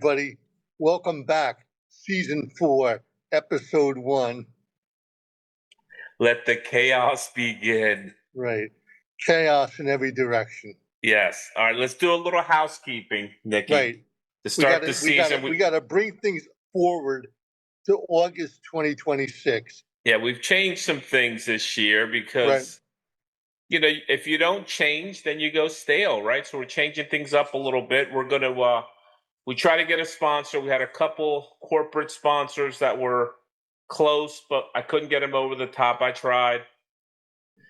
everybody. Welcome back. Season 4, Episode 1. Let the chaos begin. Right. Chaos in every direction. Yes. All right, let's do a little housekeeping, Nikki. Right. To start the season. We got to bring things forward to August 2026. Yeah, we've changed some things this year because, if you don't change, then you go stale, right? So we're changing things up a little bit. We're going to, we try to get a sponsor. We had a couple corporate sponsors that were close, but I couldn't get them over the top. I tried.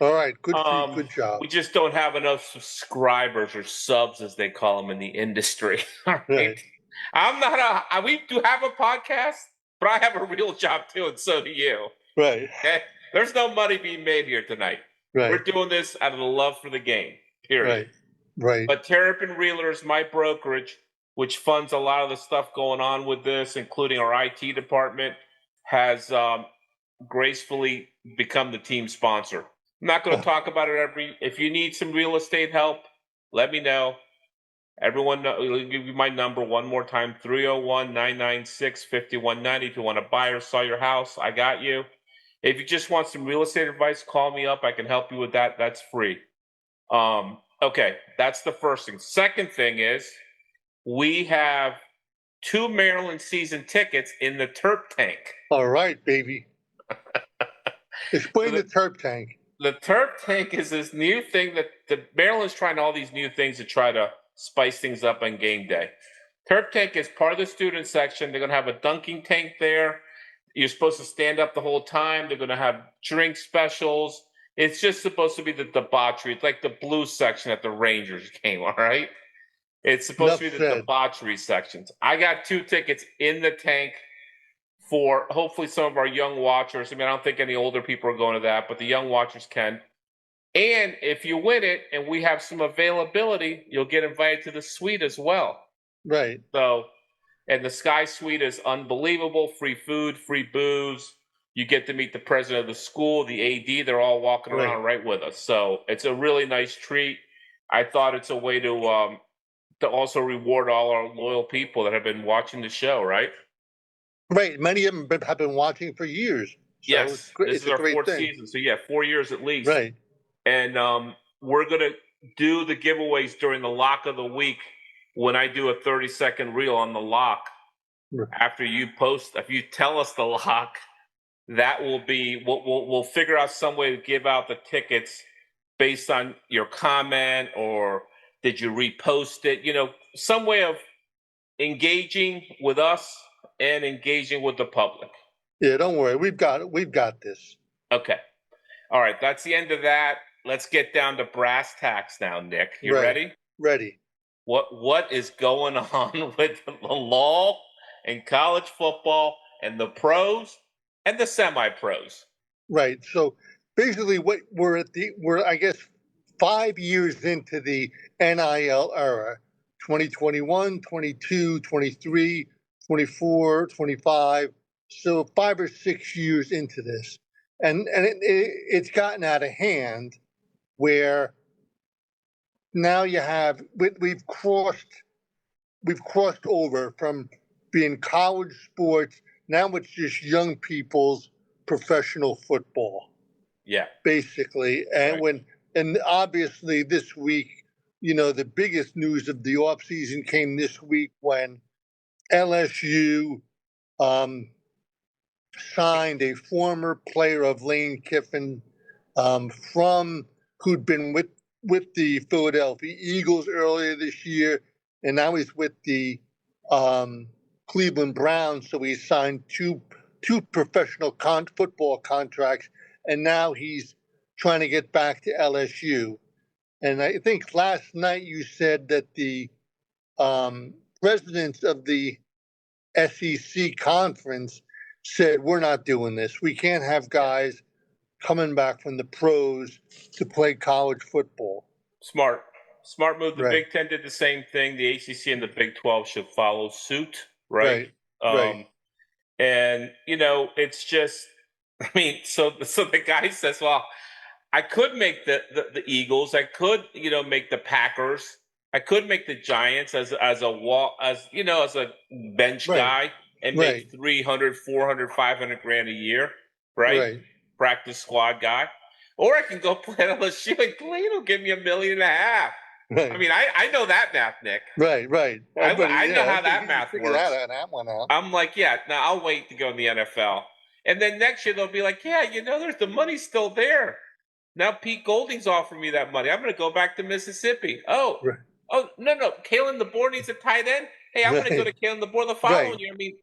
All right, good for you. Good job. We just don't have enough subscribers or subs, as they call them in the industry. All right. We do have a podcast, but I have a real job too, and so do you. Right. Okay? There's no money being made here tonight. Right. We're doing this out of the love for the game, period. Right. But Terrapin Realtors, my brokerage, which funds a lot of the stuff going on with this, including our IT department, has gracefully become the team sponsor. I'm not going to talk about it if you need some real estate help, let me know. Everyone, I'll give you my number one more time, 301-996-5190. If you want to buy or sell your house, I got you. If you just want some real estate advice, call me up. I can help you with that. That's free. Okay, that's the first thing. Second thing is we have 2 Maryland season tickets in the Terp Tank. All right, baby. Explain the Terp Tank. The Terp Tank is this new thing that Maryland's trying all these new things to try to spice things up on game day. Terp Tank is part of the student section. They're going to have a dunking tank there. You're supposed to stand up the whole time. They're going to have drink specials. It's just supposed to be the debauchery. It's like the blue section at the Rangers game, all right? It's supposed to be the debauchery sections. I got 2 tickets in the tank for hopefully some of our young watchers. I mean, I don't think any older people are going to that, but the young watchers can. And if you win it and we have some availability, you'll get invited to the suite as well. Right. So, and the Sky Suite is unbelievable. Free food, free booze. You get to meet the president of the school, the AD. They're all walking around right with us. So it's a really nice treat. I thought it's a way to also reward all our loyal people that have been watching the show, right? Right. Many of them have been watching for years. So yes. This is our 4th season. So, 4 years at least. Right. And we're going to do the giveaways during the lock of the week when I do a 30-second reel on the lock. Right. After you post, if you tell us the lock, that will be, we'll figure out some way to give out the tickets based on your comment, or did you repost it? Some way of engaging with us and engaging with the public. Yeah, don't worry. We've got this. Okay. All right. That's the end of that. Let's get down to brass tacks now, Nick. You ready? Ready. What is going on with the law and college football and the pros and the semi-pros? Right. So basically we're I guess 5 years into the NIL era. 2021, 22, 23, 24, 25. So 5 or 6 years into this. And it's gotten out of hand where now you have we've crossed over from being college sports. Now it's just young people's professional football. Yeah. Basically. And and obviously this week, the biggest news of the offseason came this week when LSU signed a former player of Lane Kiffin who'd been with the Philadelphia Eagles earlier this year, and now he's with the Cleveland Browns. So he signed two professional football contracts, and now he's trying to get back to LSU. And I think last night you said that the presidents of the SEC conference said, we're not doing this. We can't have guys coming back from the pros to play college football. Smart move. The Big Ten did the same thing. The ACC and the Big 12 should follow suit, right? And, it's just, so the guy says, well, I could make the Eagles. I could, make the Packers. I could make the Giants as as a bench Right. guy and Right. make 300, 400, 500 grand a year, right? Right. Practice squad guy. Or I can go play at LSU and Clayton will give me $1.5 million. I Right. mean, I know that math, Nick. Right. Right. I know how I that think you math figure that works. out, that one out. I'm like, yeah, now I'll wait to go in the NFL. And then next year they'll be like, yeah, there's the money's still there. Now Pete Golding's offering me that money. I'm going to go back to Mississippi. Right. No. Kalen DeBoer needs a tight end. Hey, I'm going to go to Right. Kalen DeBoer the Right. following year. I mean,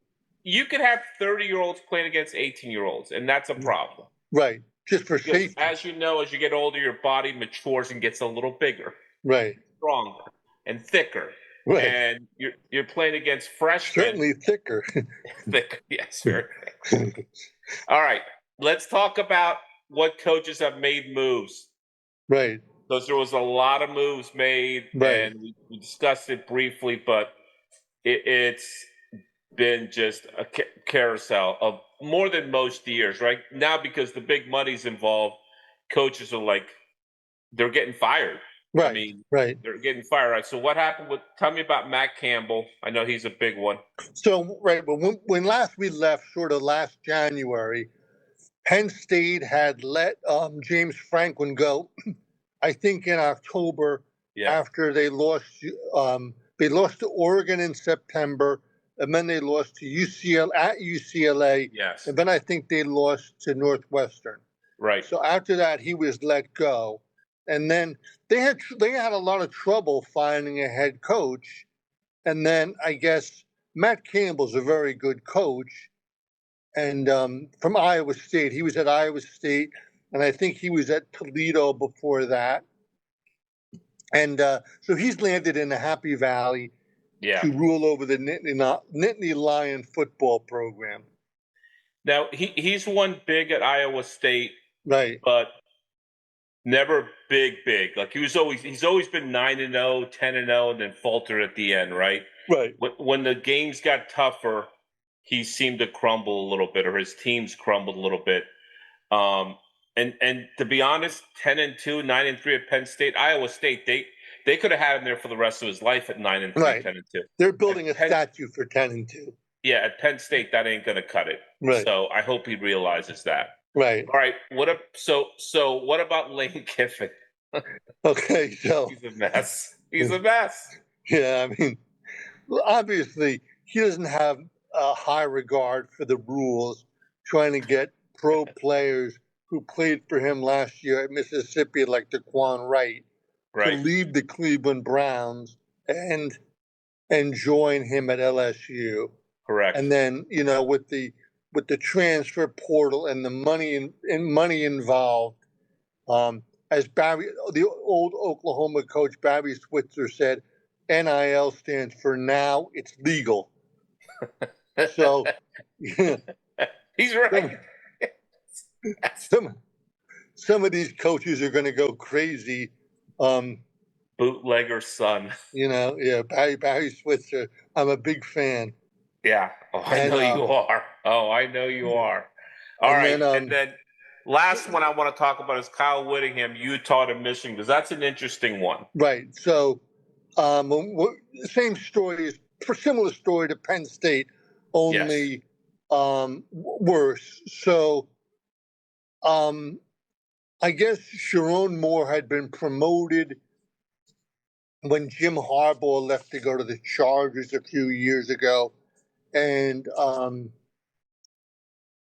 you could have 30-year-olds playing against 18-year-olds, and that's a problem. Right. Just for Because safety. as you know, as you get older, your body matures and gets a little bigger, Right. stronger, and thicker. Right. And you're playing against freshmen. Certainly thicker. Thick, yes, very thick. All right, let's talk about what coaches have made moves. Right. Because there was a lot of moves made, Right. and we discussed it briefly, but it's been just a carousel of more than most years, right? Now, because the big money's involved, coaches are like, they're getting fired. Right. I mean, right. they're getting fired. Right. So what happened tell me about Matt Campbell. I know he's a big one. So, right. But when last we left, sort of last January, Penn State had let James Franklin go, I think in October, after they lost to Oregon in September, and then they lost to UCLA. Yes. And then I think they lost to Northwestern. Right. So after that, he was let go. And then they had a lot of trouble finding a head coach. And then I guess Matt Campbell's a very good coach. And from Iowa State, he was at Iowa State, and I think he was at Toledo before that. And so he's landed in the Happy Valley to rule over the Nittany Lion football program. Now he's won big at Iowa State, right? But never big. Like he's always been 9-0, 10-0, and then faltered at the end, right? Right. When the games got tougher, he seemed to crumble a little bit, or his teams crumbled a little bit. And to be honest, 10-2, 9-3 at Penn State, Iowa State, they could have had him there for the rest of his life at 9-3, right. 10-2. They're building a statue for 10-2. Yeah, at Penn State, that ain't gonna cut it. Right. So I hope he realizes that. Right. All right. So what about Lane Kiffin? Okay, so he's a mess. He's a mess. Yeah, I mean, obviously he doesn't have a high regard for the rules, trying to get pro players who played for him last year at Mississippi, like Daquan Wright, to leave the Cleveland Browns and join him at LSU. Correct. And then, with the transfer portal and the money involved, as the old Oklahoma coach Barry Switzer said, NIL stands for now it's legal. So he's right. Some of these coaches are going to go crazy. Bootlegger son. Barry Switzer. I'm a big fan. Yeah. Oh, I know you are. Oh, I know you are. All right. And then last one I want to talk about is Kyle Whittingham, Utah to Michigan, because that's an interesting one. Right. So same story, similar story to Penn State, only worse. So I guess Sharon Moore had been promoted when Jim Harbaugh left to go to the Chargers a few years ago. And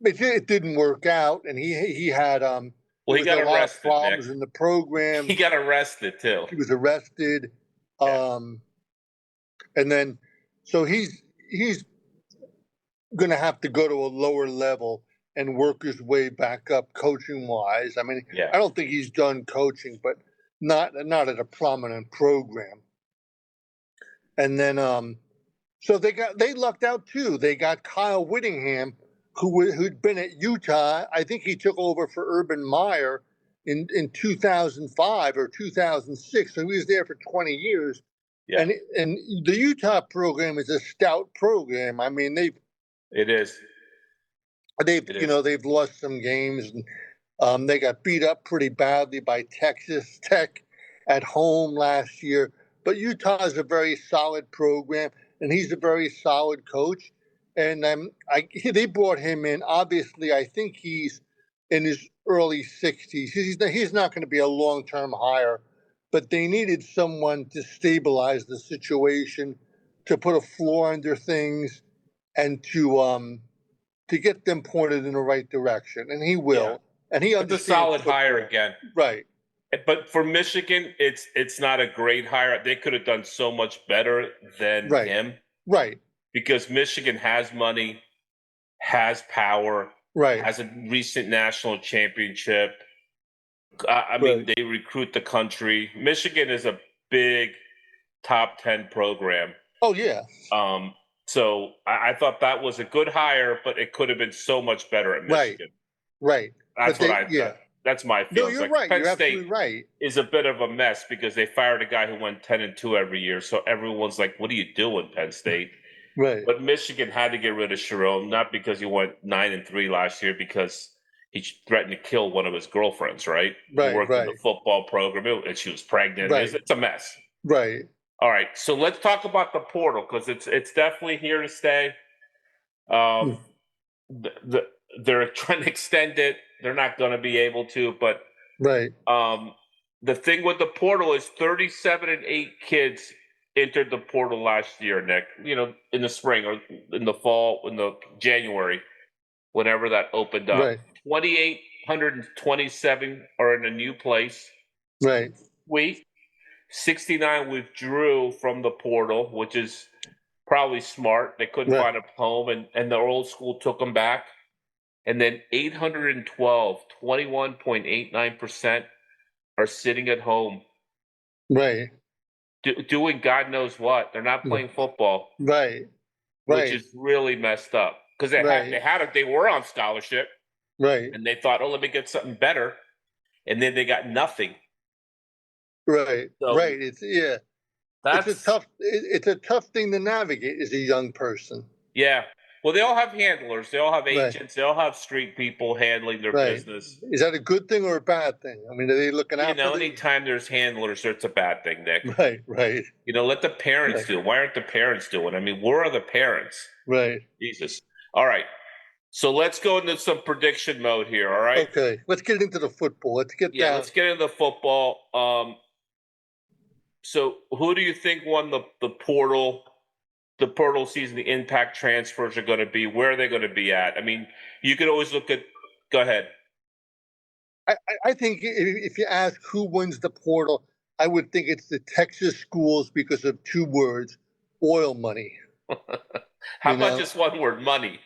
it didn't work out, and he had he got arrested. Problems in the program. He got arrested too. He was arrested, and then so he's going to have to go to a lower level and work his way back up coaching wise. I mean, I don't think he's done coaching, but not at a prominent program. And then so they lucked out too. They got Kyle Whittingham, who'd been at Utah. I think he took over for Urban Meyer in 2005 or 2006. So he was there for 20 years. Yeah. And the Utah program is a stout program. I mean, they've lost some games, and they got beat up pretty badly by Texas Tech at home last year. but Utah is a very solid program, and he's a very solid coach. And they brought him in. Obviously, I think he's in his early 60s. He's not going to be a long-term hire, but they needed someone to stabilize the situation, to put a floor under things, and to get them pointed in the right direction. And he will. Yeah. And he It's a understands solid football. hire again. Right. But for Michigan, it's not a great hire. They could have done so much better than Right. him Right. because Michigan has money, has power, Right. has a recent national championship. I mean, Right. they recruit the country. Michigan is a big top 10 program. Oh yeah. So I thought that was a good hire, but it could have been so much better at Right. Michigan. Right. That's But what yeah. that's my No, feelings. you're Like right. Penn You're State absolutely right. is a bit of a mess because they fired a guy who went 10-2 every year. So everyone's like, "What are you doing, Penn State?" Right. But Michigan had to get rid of Sharon, not because he went 9-3 last year, because he threatened to kill one of his girlfriends. Right? Right. He worked in the Right. football program, and she was pregnant. Right. It's a mess. Right. All right, so let's talk about the portal because it's definitely here to stay. Hmm. They're trying to extend it. They're not going to be able to, but Right. the thing with the portal is 37 and 8 kids entered the portal last year, Nick. You know, in the spring or in the fall, in the January, whenever that opened up. Right. 2,827 are in a new place. Right. 69 withdrew from the portal, which is probably smart. They couldn't Right. find a home, and the old school took them back. And then 812, 21.89% are sitting at home Right. doing God knows what. They're not playing football, Right. which Right. is really messed up because they were on scholarship Right. and they thought, oh, let me get something better, and then they got nothing. Right. So Right. It's a tough thing to navigate as a young person. Yeah. Well, they all have handlers. They all have Right. agents. They all have street people handling their Right. business. Is that a good thing or a bad thing? I mean, are they looking You out know, for them? anytime there's handlers, it's a bad thing, Nick. Right. Right. You know, let the parents Right. do it. Why aren't the parents doing it? I mean, where are the parents? Right. Jesus. All right. So let's go into some prediction mode here. All right. Okay. Let's get into the football. Let's get down. Let's get into the football. So who do you think won the portal? The portal season, the impact transfers are going to be? Where are they going to be at? I mean, you could always look at. Go ahead. I think if you ask who wins the portal, I would think it's the Texas schools because of two words: oil money. How much is one word? Money.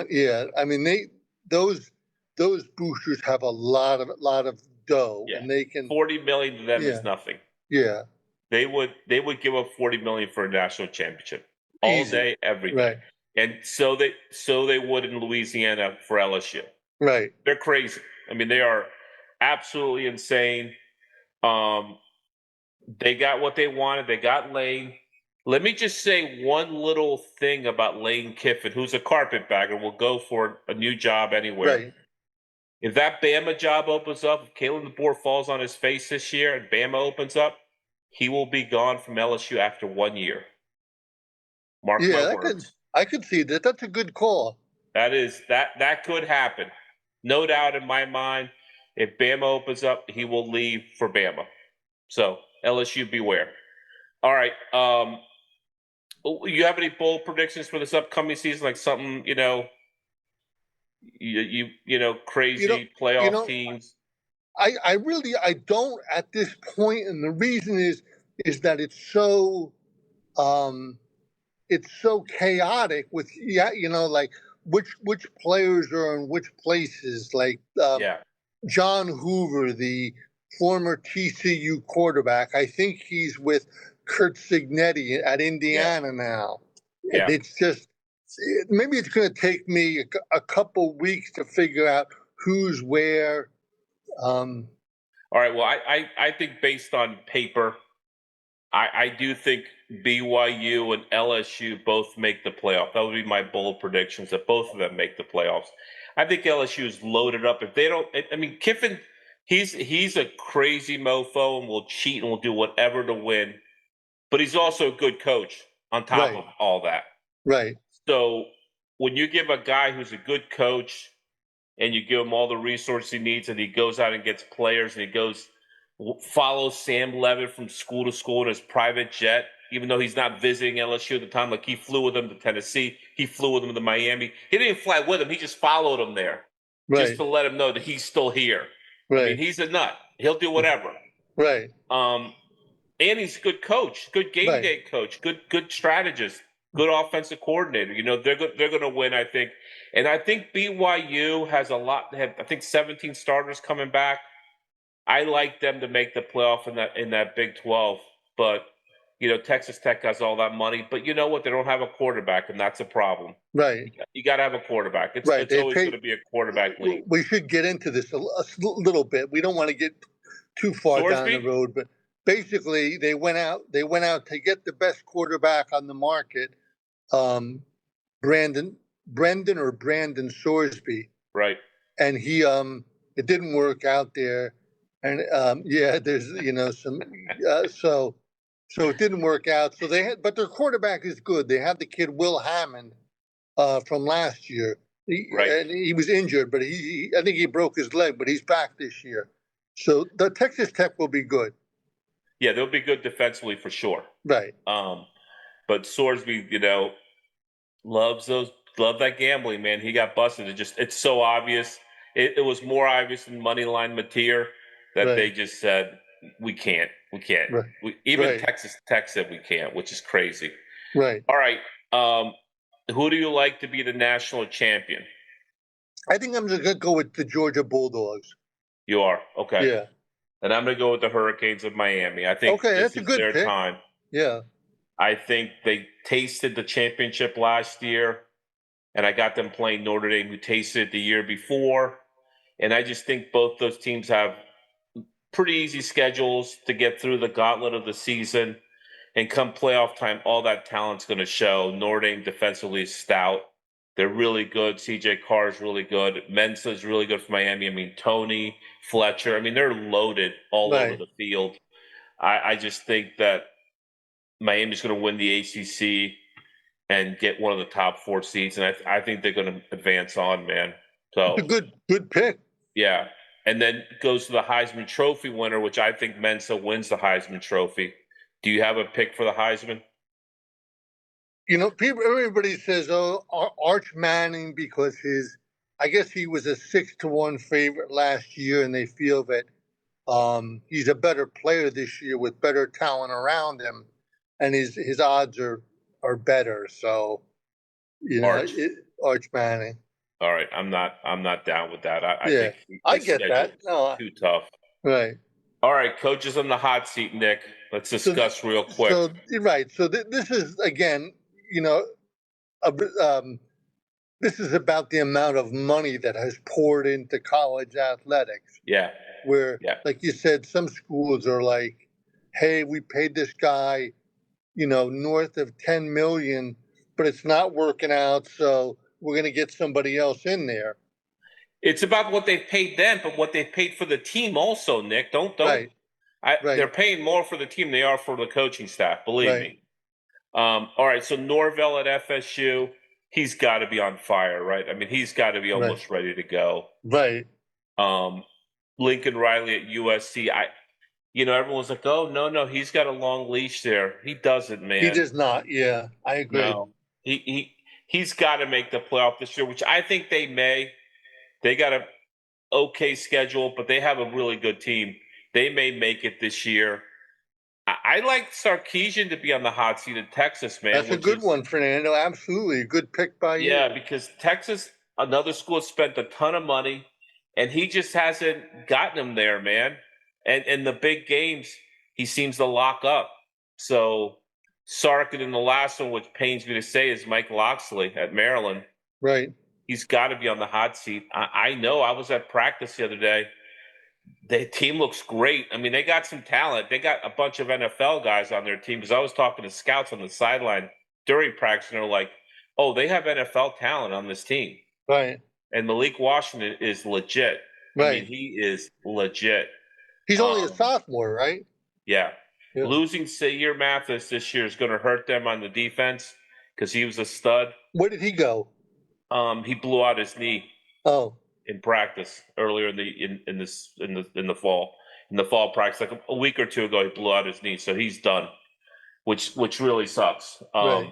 Yeah, I mean those boosters have a lot of dough, and they can 40 million to them is nothing. Yeah, they would give up 40 million for a national championship all day, every day, right. And so they would in Louisiana for LSU. Right, they're crazy. I mean, they are absolutely insane. They got what they wanted. They got Lane. Let me just say one little thing about Lane Kiffin, who's a carpetbagger, will go for a new job anywhere. Right. If that Bama job opens up, if Kalen DeBoer falls on his face this year and Bama opens up, he will be gone from LSU after 1 year. Mark my words. I could see that. That's a good call. That could happen. No doubt in my mind. If Bama opens up, he will leave for Bama. So LSU, beware. All right. You have any bold predictions for this upcoming season? Like something, crazy playoff teams? I really don't at this point, and the reason is that it's so chaotic with like which players are in which places. Like John Hoover, the former TCU quarterback, I think he's with Curt Cignetti at Indiana now. Yeah. It's just maybe it's going to take me a couple weeks to figure out who's where. All right. Well, I think based on paper, I do think BYU and LSU both make the playoff. That would be my bold predictions, that both of them make the playoffs. I think LSU is loaded up. If they don't, I mean, Kiffin, he's a crazy mofo and will cheat and will do whatever to win. but he's also a good coach on top Right. of all that. Right. So when you give a guy who's a good coach and you give him all the resources he needs, and he goes out and gets players, and he goes follows Sam Levitt from school to school in his private jet, even though he's not visiting LSU at the time. Like, he flew with him to Tennessee, he flew with him to Miami. He didn't fly with him; he just followed him there, just Right. to let him know that he's still here. I mean, Right. he's a nut; he'll do whatever. Right. And he's a good coach, good game Right. day coach, good strategist, good offensive coordinator. You know, they're going to win, I think. And I think BYU has a lot. They have, I think, 17 starters coming back. I like them to make the playoff in that Big 12, but you know, Texas Tech has all that money. But you know what? They don't have a quarterback, and that's a problem. Right. You got to have a quarterback. Right. It's always going to be a quarterback league. We should get into this a little bit. We don't want to get too far down the Sorsby? road, but basically they went out to get the best quarterback on the market, um, Brandon Sorsby, Right. and he it didn't work out there, and yeah, there's some so it didn't work out. So but their quarterback is good. They had the kid Will Hammond from last year. Right. And he was injured, but I think he broke his leg, but he's back this year. So the Texas Tech will be good. Yeah, they'll be good defensively for sure. Right. But Sorsby, you know, love that gambling, man. He got busted. It's so obvious. It was more obvious than Moneyline Mateer that they just said we can't. Right. Even Texas Tech said we can't, which is crazy. Right. All right. Who do you like to be the national champion? I think I'm just gonna go with the Georgia Bulldogs. You are? Okay. Yeah. And I'm gonna go with the Hurricanes of Miami. I think that's a good their pick. time. Yeah. I think they tasted the championship last year, and I got them playing Notre Dame, who tasted it the year before. And I just think both those teams have pretty easy schedules to get through the gauntlet of the season. And come playoff time, all that talent's going to show. Notre Dame defensively is stout. They're really good. CJ Carr is really good. Mensa is really good for Miami. I mean, Tony, Fletcher. I mean, they're loaded all over the field. I just think that Miami's going to win the ACC and get one of the top 4 seeds, and I think they're going to advance on, man. So it's a good pick. Yeah, and then goes to the Heisman Trophy winner, which I think Mensa wins the Heisman Trophy. Do you have a pick for the Heisman? You know, everybody says, "Oh, Arch Manning," because I guess he was a 6-1 favorite last year, and they feel that he's a better player this year with better talent around him, and his odds are better. So, Arch Manning. All right, I'm not down with that. I think I get that. No, too tough. Right. All right, coaches on the hot seat, Nick. Let's discuss real quick. So right. So this is again, this is about the amount of money that has poured into college athletics. Yeah. Where, like you said, some schools are like, "Hey, we paid this guy, north of 10 million, but it's not working out, so we're going to get somebody else in there." It's about what they've paid them, but what they've paid for the team also, Nick. Don't. Right. They're paying more for the team than they are for the coaching staff. Believe me. All right. So Norvell at FSU, he's got to be on fire, right? I mean, he's got to be almost ready to go. Right. Lincoln Riley at USC. Everyone's like, "Oh, no, he's got a long leash there." He doesn't, man. He does not. Yeah, I agree. No, he's got to make the playoff this year, which I think they may. They got a okay schedule, but they have a really good team. They may make it this year. I like Sarkisian to be on the hot seat in Texas, man. That's a good one, Fernando. Absolutely. A good pick by you. Yeah, because Texas, another school, spent a ton of money, and he just hasn't gotten them there, man. And in the big games, he seems to lock up. So Sark, in the last one, which pains me to say, is Mike Locksley at Maryland. Right. He's got to be on the hot seat. I know. I was at practice the other day. The team looks great. I mean, they got some talent. They got a bunch of NFL guys on their team. Because I was talking to scouts on the sideline during practice, and they're like, "Oh, they have NFL talent on this team." Right. And Malik Washington is legit. Right. I mean, he is legit. He's only a sophomore, right? Yeah. Yeah. Losing Sayer Mathis this year is going to hurt them on the defense because he was a stud. Where did he go? He blew out his knee Oh, in practice earlier in the fall practice, like a week or two ago. He blew out his knee, so he's done, which really sucks. right.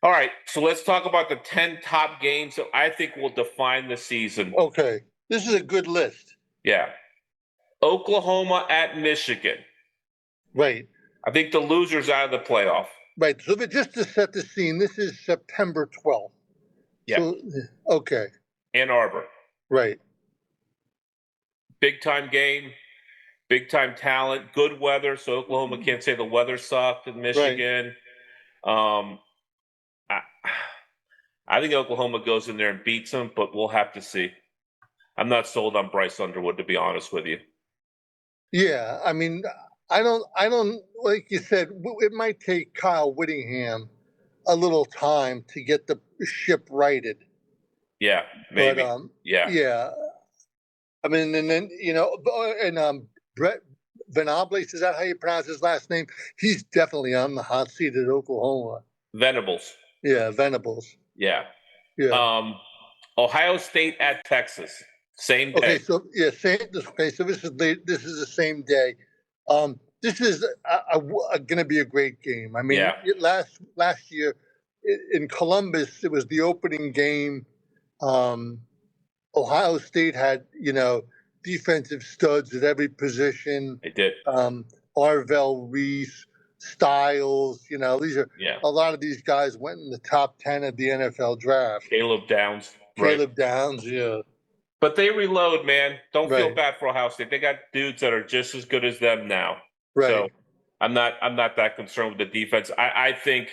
All right, so let's talk about the 10 top games that I think will define the season. Okay. This is a good list. Yeah. Oklahoma at Michigan. Right. I think the loser's out of the playoff. Right. So just to set the scene, this is September 12th. Yeah. So, okay. Ann Arbor. Right. Big time game, big time talent, good weather. So Oklahoma can't say the weather sucked in Michigan. Right. I think Oklahoma goes in there and beats them, but we'll have to see. I'm not sold on Bryce Underwood, to be honest with you. Yeah, I mean, I don't, like you said, it might take Kyle Whittingham a little time to get the ship righted. Yeah, maybe. But, yeah. I mean, and then, and Brett Venables, is that how you pronounce his last name? He's definitely on the hot seat at Oklahoma. Venables. Yeah, Venables. Yeah. Yeah. Ohio State at Texas. Same day. Okay, so so this is the same day. This is going to be a great game. I mean, last year in Columbus, it was the opening game. Ohio State had defensive studs at every position. They did. Arvell Reese, Styles. These are a lot of these guys went in the top 10 of the NFL draft. Caleb Downs. Downs, yeah. But they reload, man. Don't feel bad for Ohio State. They got dudes that are just as good as them now. Right. So I'm not that concerned with the defense. I think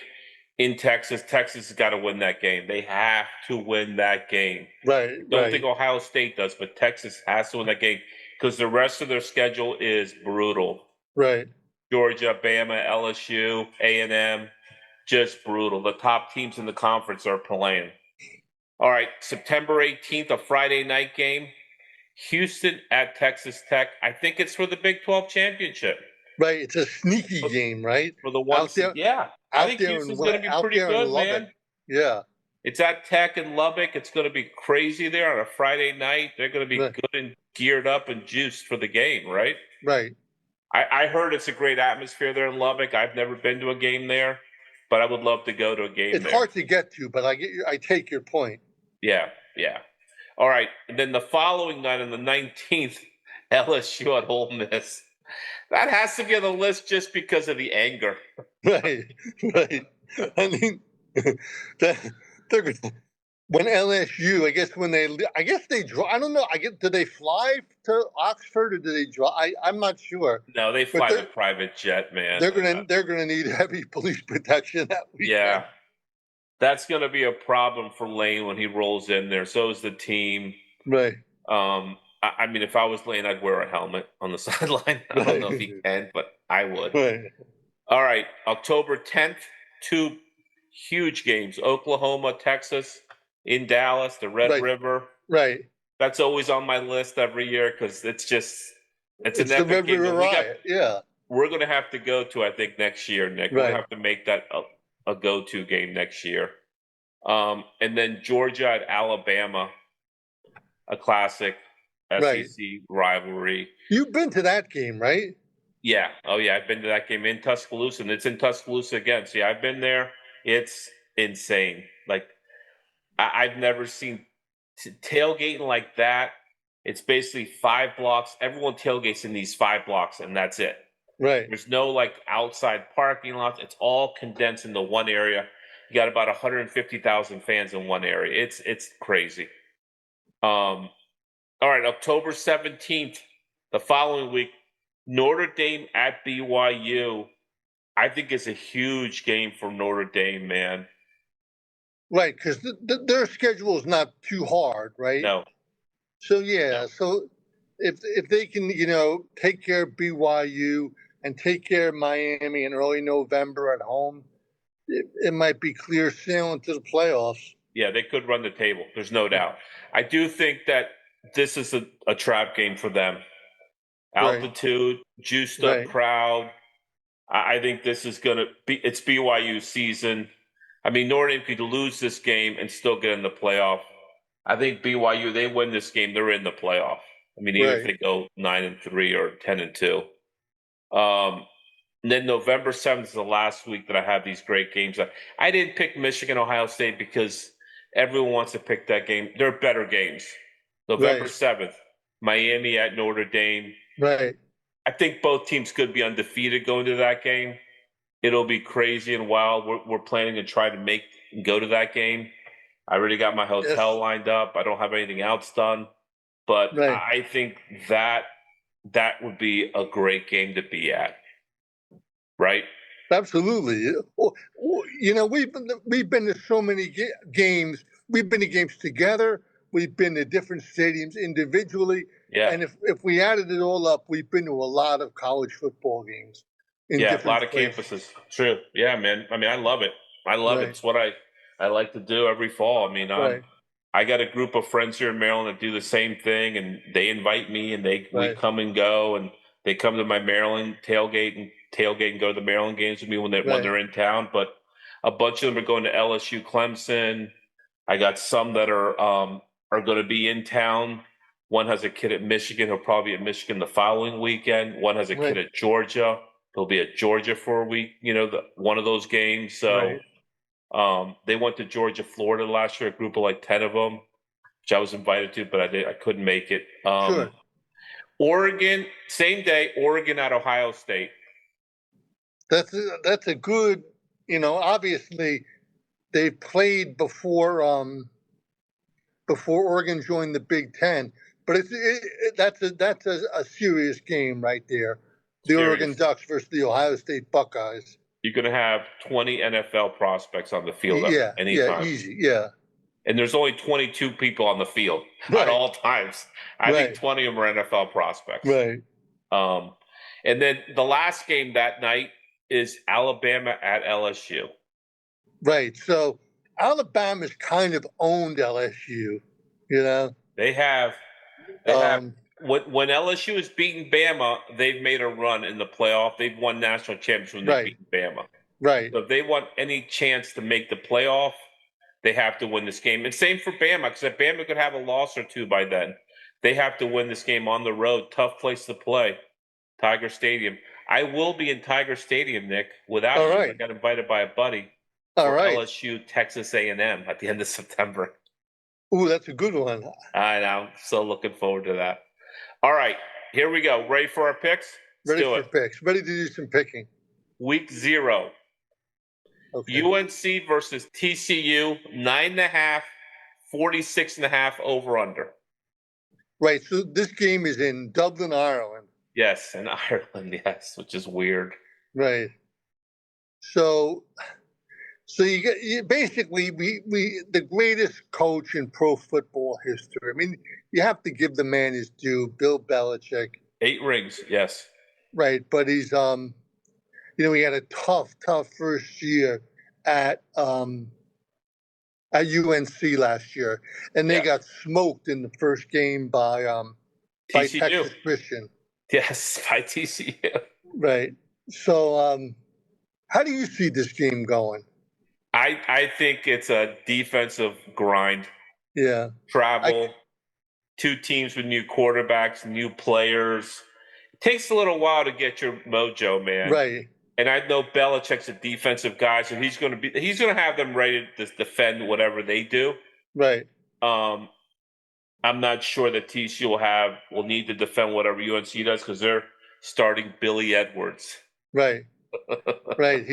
in Texas has got to win that game. They have to win that game. Right. Don't think Ohio State does, but Texas has to win that game because the rest of their schedule is brutal. Right. Georgia, Bama, LSU, A&M, just brutal. The top teams in the conference are playing. All right, September 18th, a Friday night game. Houston at Texas Tech. I think it's for the Big 12 championship. Right, it's a sneaky game, right? For the one seed. Yeah, I think Houston's going to be pretty good, man. Yeah. It's at Tech in Lubbock. It's going to be crazy there on a Friday night. They're going to be good and geared up and juiced for the game, right? Right. I heard it's a great atmosphere there in Lubbock. I've never been to a game there, but I would love to go to a game there. It's hard to get to, but I take your point. Yeah. All right. And then the following night on the 19th, LSU at Ole Miss. That has to be on the list just because of the anger. Right. I mean, when LSU, I guess they draw. I don't know. Do they fly to Oxford or do they draw? I'm not sure. No, they fly the private jet, man. They're gonna need heavy police protection that weekend. Yeah. That's going to be a problem for Lane when he rolls in there. So is the team. Right. I mean, if I was Lane, I'd wear a helmet on the sideline. I don't know if he can, but I would. Right. All right. October 10th, 2 huge games. Oklahoma, Texas, in Dallas, the Red River. Right. That's always on my list every year because it's an epic Red game. River Riot. Yeah. We're going to have to go to, I think, next year, Nick. We'll have to make that a go-to game next year. And then Georgia at Alabama, a classic SEC rivalry. You've been to that game, right? Yeah. Oh, yeah. I've been to that game in Tuscaloosa, and it's in Tuscaloosa again. So, yeah, I've been there. It's insane. Like, I've never seen tailgating like that. It's basically 5 blocks. Everyone tailgates in these 5 blocks, and that's it. Right. There's no outside parking lots. It's all condensed into one area. You got about 150,000 fans in one area. It's crazy. All right, October 17th, the following week, Notre Dame at BYU. I think is a huge game for Notre Dame, man. Right, because their schedule is not too hard, right? No. So so if they can, take care of BYU and take care of Miami in early November at home, it might be clear sailing to the playoffs. Yeah, they could run the table. There's no doubt. I do think that this is a trap game for them. Altitude, juiced up crowd. I think this is going to be, it's BYU season. I mean, Notre Dame could lose this game and still get in the playoff. I think BYU, they win this game, they're in the playoff. I mean, even if Right. they go 9-3 or 10-2. And then November 7th is the last week that I have these great games. I didn't pick Michigan, Ohio State because everyone wants to pick that game. They're better games. November Right. 7th, Miami at Notre Dame. Right. I think both teams could be undefeated going to that game. It'll be crazy and wild. We're planning to try to go to that game. I already got my hotel Yes. lined up. I don't have anything else done, but Right. I think that would be a great game to be at, right? Absolutely. You know, we've been to so many games. We've been to games together. We've been to different stadiums individually. Yeah, And if we added it all up, we've been to a lot of college football games in yeah, a different lot of places. campuses. True. Yeah, man. I mean, I love it. I love it. Right. It's what I like to do every fall. I mean, Right. I got a group of friends here in Maryland that do the same thing, and they invite me, and we Right. come and go, and they come to my Maryland tailgate and go to the Maryland games with me when Right. they're in town. But a bunch of them are going to LSU, Clemson. I got some that are going to be in town. One has a kid at Michigan. He'll probably be at Michigan the following weekend. One has a kid Right. at Georgia. He'll be at Georgia for a week. You know, one of those games. So Right. they went to Georgia, Florida last year. A group of like 10 of them, which I was invited to, but I couldn't make it. Sure. Oregon, same day. Oregon at Ohio State. That's a good. You know, obviously they played before Oregon joined the Big Ten. But that's a serious game right there. The Oregon Serious. Ducks versus the Ohio State Buckeyes. You're going to have 20 NFL prospects on the field at Yeah, yeah, anytime. easy. Yeah, And there's only 22 people on the field at right, all times. I think right, 20 of them are NFL prospects. right, Um, and then the last game that night is Alabama at LSU. right. So Alabama's kind of owned LSU. You know, They have um, when LSU is beating Bama, they've made a run in the playoff. They've won national championships when they've right, beaten Bama. right, So if they want any chance to make the playoff, they have to win this game. And same for Bama, because if Bama could have a loss or two by then, they have to win this game on the road. Tough place to play, Tiger Stadium. I will be in Tiger Stadium, Nick, without all you. I right, got invited by a buddy all for right. LSU Texas A&M at the end of September. Ooh, that's a good one. And I'm so looking forward to that. All right, here we go. Ready for our picks? Let's Ready do for it. picks. Ready to do some picking. Week 0. Okay. UNC versus TCU, 9.5, 46.5 over under. Right. So this game is in Dublin, Ireland. Yes, in Ireland, yes, which is weird. Right. So basically we the greatest coach in pro football history. I mean, you have to give the man his due, Bill Belichick. 8 rings, yes. Right. But he's you know, he had a tough first year at UNC last year, and they Yeah. got smoked in the first game by TCU. Texas Christian. Yes, by TCU. Right. So how do you see this game going? I think it's a defensive grind. Yeah. Travel, 2 teams with new quarterbacks, new players. It takes a little while to get your mojo, man. Right. And I know Belichick's a defensive guy, so he's going to have them ready to defend whatever they do. Right. I'm not sure that TCU will need to defend whatever UNC does because they're starting Billy Edwards. Right. Right.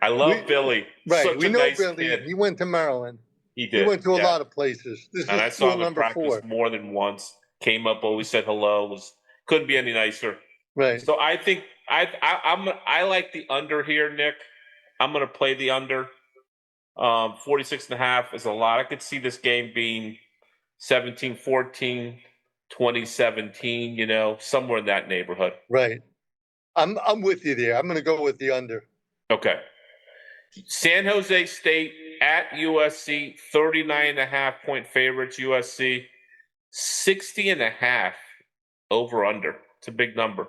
I love Billy. Right. Such We a know nice Billy. kid. He went to Maryland. He did. He went to a yeah. lot of places. This And I is saw school him in number practice 4. more than once. Came up, always said hello. Couldn't be any nicer. Right. So I think I like the under here, Nick. I'm going to play the under. 46.5 is a lot. I could see this game being 17-14, 2017. You know, somewhere in that neighborhood. Right. I'm with you there. I'm going to go with the under. Okay. San Jose State at USC, 39.5-point favorites. USC, 60.5 over under. It's a big number.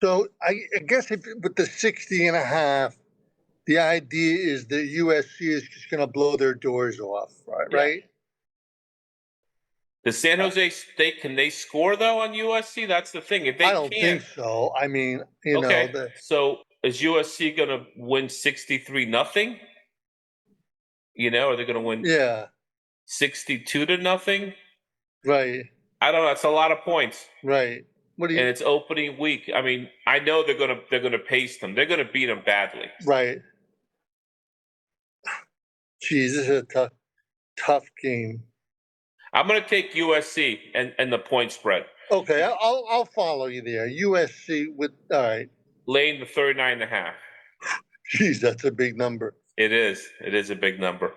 So I guess with the 60.5, the idea is that USC is just going to blow their doors off, right? Yeah. Right? The San Jose State, can they score though on USC? That's the thing. If they I don't can't, think so. I mean, you know, okay. So is USC going to win 63-0? Are they going to win yeah, 62-0? right, I don't know. That's a lot of points, right. What do and you? it's opening week. I mean, I know they're gonna pace them. They're gonna beat them badly. Right. Geez, this is a tough game. I'm gonna take USC and the point spread. Okay, I'll follow you there. USC with all right. Laying the 39.5. Geez, that's a big number. It is. It is a big number.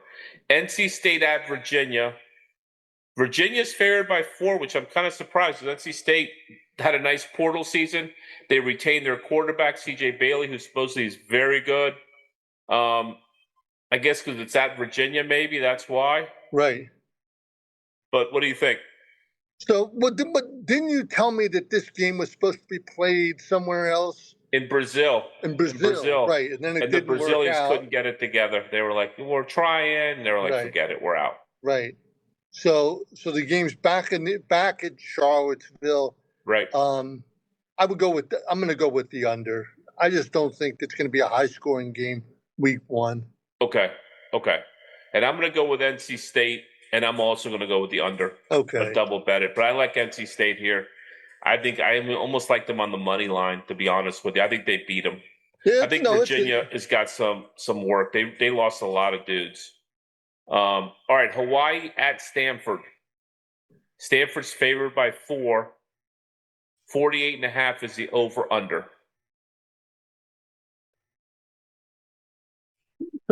NC State at Virginia. Virginia's favored by 4, which I'm kind of surprised because NC State had a nice portal season. They retained their quarterback, CJ Bailey, who supposedly is very good. I guess because it's at Virginia, maybe that's why. Right. But what do you think? So, but didn't you tell me that this game was supposed to be played somewhere else? In Brazil. In Brazil, right? And then it the didn't work Brazilians out. couldn't get it together. They were like, "We're trying." And they were like, Right. "Forget it, we're out." Right. So the game's back at Charlottesville. Right. I would go with. I'm going to go with the under. I just don't think it's going to be a high scoring game week 1. Okay. And I'm going to go with NC State, and I'm also going to go with the under. Okay. A double bet it, but I like NC State here. I think I almost like them on the money line. To be honest with you, I think they beat them. Yeah, I think Virginia has got some work. They lost a lot of dudes. All right, Hawaii at Stanford. Stanford's favored by 4. 48.5 is the over under.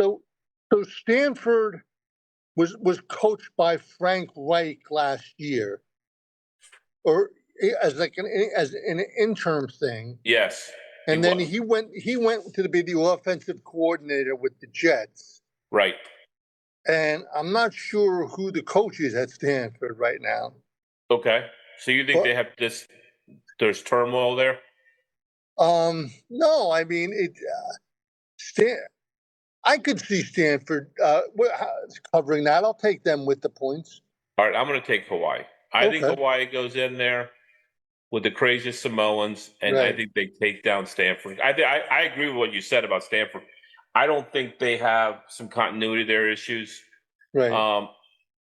So Stanford was coached by Frank Reich last year, or as an interim thing. Yes. And then he went to be the offensive coordinator with the Jets. Right. And I'm not sure who the coach is at Stanford right now. Okay. So you think they have there's turmoil there? No, I mean I could see Stanford covering that. I'll take them with the points. All right, I'm going to take Hawaii. I think Hawaii goes in there with the craziest Samoans, and I think they take down Stanford. I agree with what you said about Stanford. I don't think they have some continuity there issues. Right.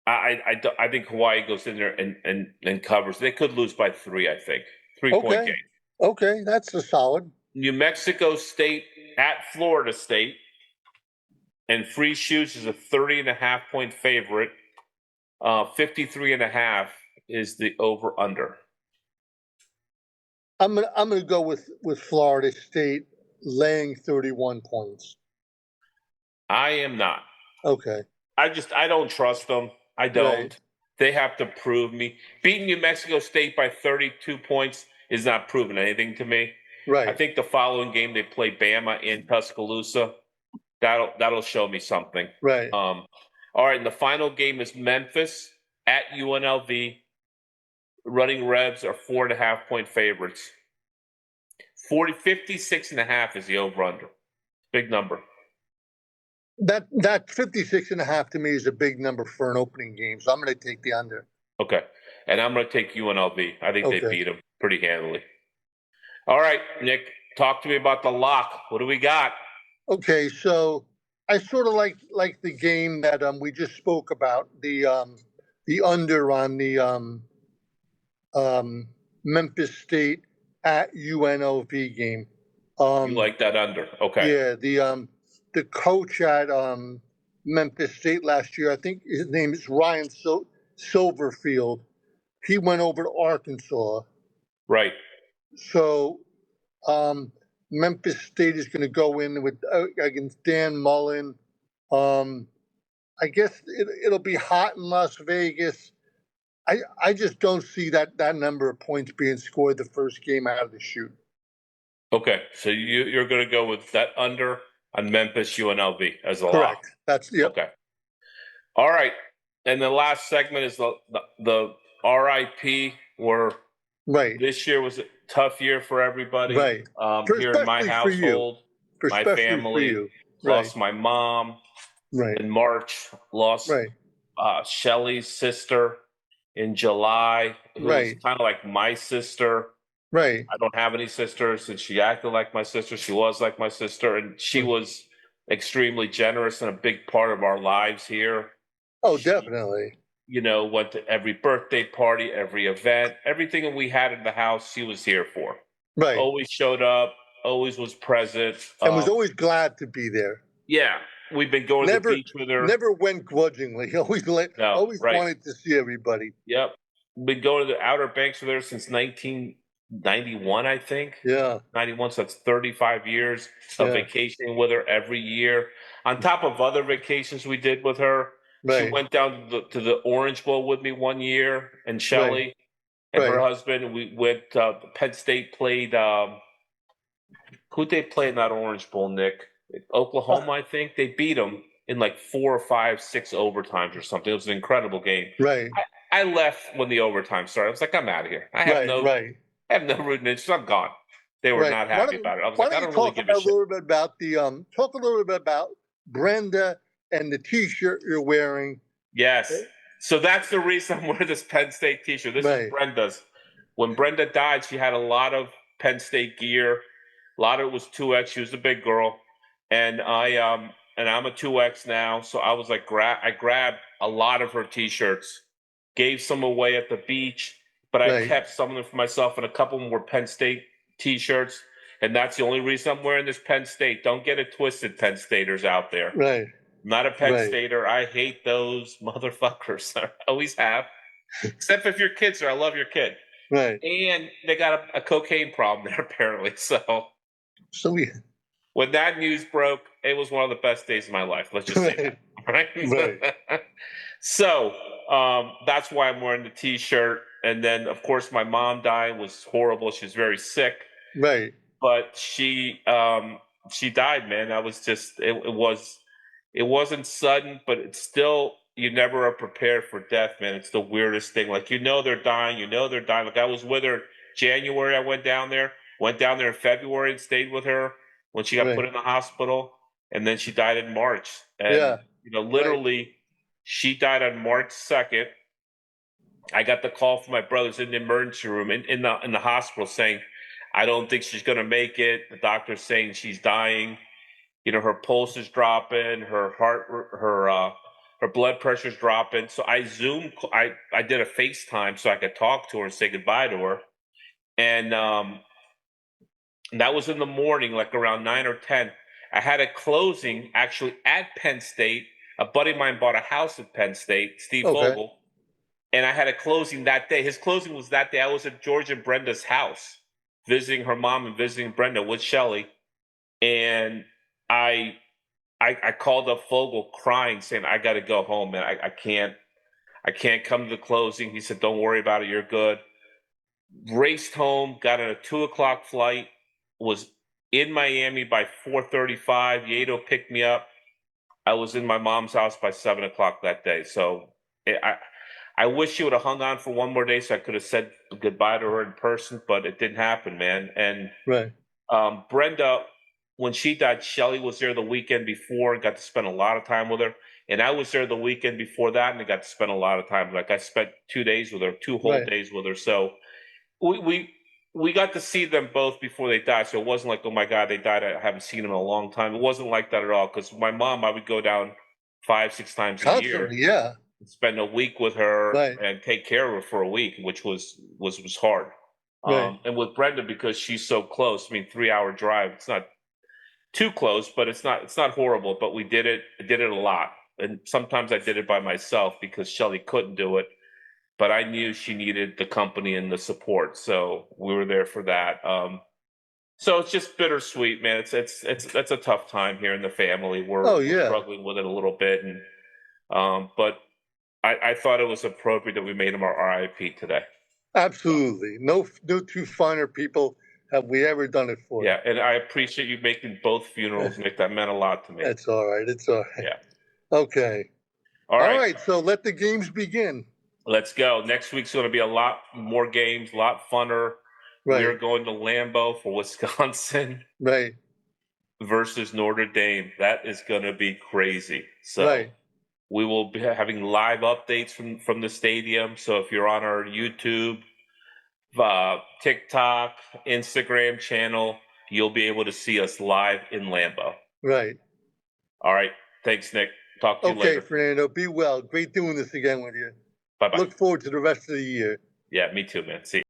I think Hawaii goes in there and covers. They could lose by 3. I think 3-point game. Okay, that's a solid. New Mexico State at Florida State, and Free Shoes is a 30.5-point favorite. 53.5 is the over under. I'm gonna go with Florida State laying 31 points. I am not. Okay. I don't trust them. I don't. Right. They have to prove me. Beating New Mexico State by 32 points is not proving anything to me. Right. I think the following game they play Bama in Tuscaloosa. That'll show me something. Right. All right, and the final game is Memphis at UNLV. Running Rebs are 4.5-point favorites. 56.5 is the over-under. Big number. That 56.5 to me is a big number for an opening game, so I'm going to take the under. Okay, and I'm going to take UNLV. I think they beat them pretty handily. All right, Nick, talk to me about the lock. What do we got? Okay, so I sort of like the game that we just spoke about, the under on the Memphis State at UNLV game. You like that under? Okay. Yeah, the coach at Memphis State last year, I think his name is Ryan Silverfield. He went over to Arkansas. Right. So Memphis State is going to go in with against Dan Mullen. I guess it'll be hot in Las Vegas. I just don't see that number of points being scored the first game out of the chute. Okay, so you're going to go with that under on Memphis UNLV as a lock. Correct. That's okay. All right, and the last segment is the RIP. We're Right. This year was a tough year for everybody. Right. Here in my Especially for you. household, my Especially for family you. Right. lost my mom Right. in March, lost Right. Shelly's sister in July, who was Right. kind of like my sister. Right. I don't have any sisters, and she acted like my sister. She was like my sister, and she was extremely generous and a big part of our lives here. Oh, She, definitely. went to every birthday party, every event, everything that we had in the house, she was here for. Right. Always showed up, always was present. And was always glad to be there. Yeah, we've been going to the Never, beach with her. never went grudgingly. No, Always right. wanted to see everybody. Yep. Been going to the Outer Banks with her since 1991, I think. Yeah. 91, so that's 35 years of Yeah. vacationing with her every year. On top of other vacations we did with her, she Right. went down to the Orange Bowl with me one year, and Shelly Right. and her Right. husband. We went. Penn State played. Who'd they play in that Orange Bowl, Nick? Oklahoma, I think. They beat them in like 4 or 5, 6 overtimes or something. It was an incredible game. Right. I left when the overtime started. I was like, I'm out of here. I have Right. Right. rooting interest. I'm gone. They were Right. not happy about it. I was Why like, I don't you don't really talk give a a shit. little bit about the talk a little bit about Brenda and the T-shirt you're wearing? Yes. So that's the reason I'm wearing this Penn State T-shirt. This Right. is Brenda's. When Brenda died, she had a lot of Penn State gear. A lot of it was 2X. She was a big girl, and I'm a 2X now. So I was like, I grabbed a lot of her T-shirts, gave some away at the beach, but I Right. kept some of them for myself, and a couple of them were Penn State T-shirts, and that's the only reason I'm wearing this Penn State. Don't get it twisted, Penn Staters out there. Right. I'm not a Penn Right. Stater. I hate those motherfuckers. I always have. Except if your kids are. I love your kid. Right. And they got a cocaine problem there, apparently. So we. when that news broke, it was one of the best days of my life. Let's just say that. Right. Right. So that's why I'm wearing the T-shirt. And then, of course, my mom died. Was horrible. She was very sick. Right. But she died, man. That was just it wasn't sudden, but it's still, you never are prepared for death, man. It's the weirdest thing. Like, they're dying. Like, I was with her January. I went down there in February and stayed with her when she got put in the hospital. And then she died in March. And, literally, she died on March 2nd. I got the call from my brothers in the emergency room in the hospital saying, I don't think she's going to make it. The doctor's saying she's dying. Her pulse is dropping, her heart, her blood pressure's dropping. So I Zoomed. I did a FaceTime so I could talk to her and say goodbye to her. And that was in the morning, like around 9 or 10. I had a closing actually at Penn State. A buddy of mine bought a house at Penn State, Steve Vogel. And I had a closing that day. His closing was that day. I was at George and Brenda's house, visiting her mom and visiting Brenda with Shelly. And I called up Fogel crying, saying, I got to go home, man. I can't come to the closing. He said, don't worry about it. You're good. Raced home, got on a 2:00 flight, was in Miami by 4:35. Yeto picked me up. I was in my mom's house by 7:00 that day. So I wish she would have hung on for one more day so I could have said goodbye to her in person, but it didn't happen, man. And Brenda, when she died, Shelly was there the weekend before and got to spend a lot of time with her. And I was there the weekend before that and I got to spend a lot of time. Like, I spent 2 days with her, 2 whole days with her. So we got to see them both before they died. So it wasn't like, oh my God, they died. I haven't seen them in a long time. It wasn't like that at all. Because my mom, I would go down 5-6 times a year. Yeah. Spend a week with her and take care of her for a week, which was hard. And with Brenda, because she's so close, 3-hour drive, it's not too close, but it's not horrible. But we did it a lot. And sometimes I did it by myself because Shelly couldn't do it. But I knew she needed the company and the support. So we were there for that. So it's just bittersweet, man. It's a tough time here in the family. We're struggling with it a little bit. And but I thought it was appropriate that we made him our RIP today. Absolutely. No two finer people have we ever done it for. Yeah, and I appreciate you making both funerals, Nick. That meant a lot to me. That's all right. It's all right. Yeah. Okay. All right. So let the games begin. Let's go. Next week's going to be a lot more games, a lot funner. We're Right, going to Lambeau for Wisconsin right, versus Notre Dame. That is going to be crazy. So right. we will be having live updates from the stadium. So if you're on our YouTube, TikTok, Instagram channel, you'll be able to see us live in Lambeau. Right. All right. Thanks, Nick. Talk to you Okay, later. Fernando, be well. Great doing this again with you. Bye bye. Look forward to the rest of the year. Yeah, me too, man. See you.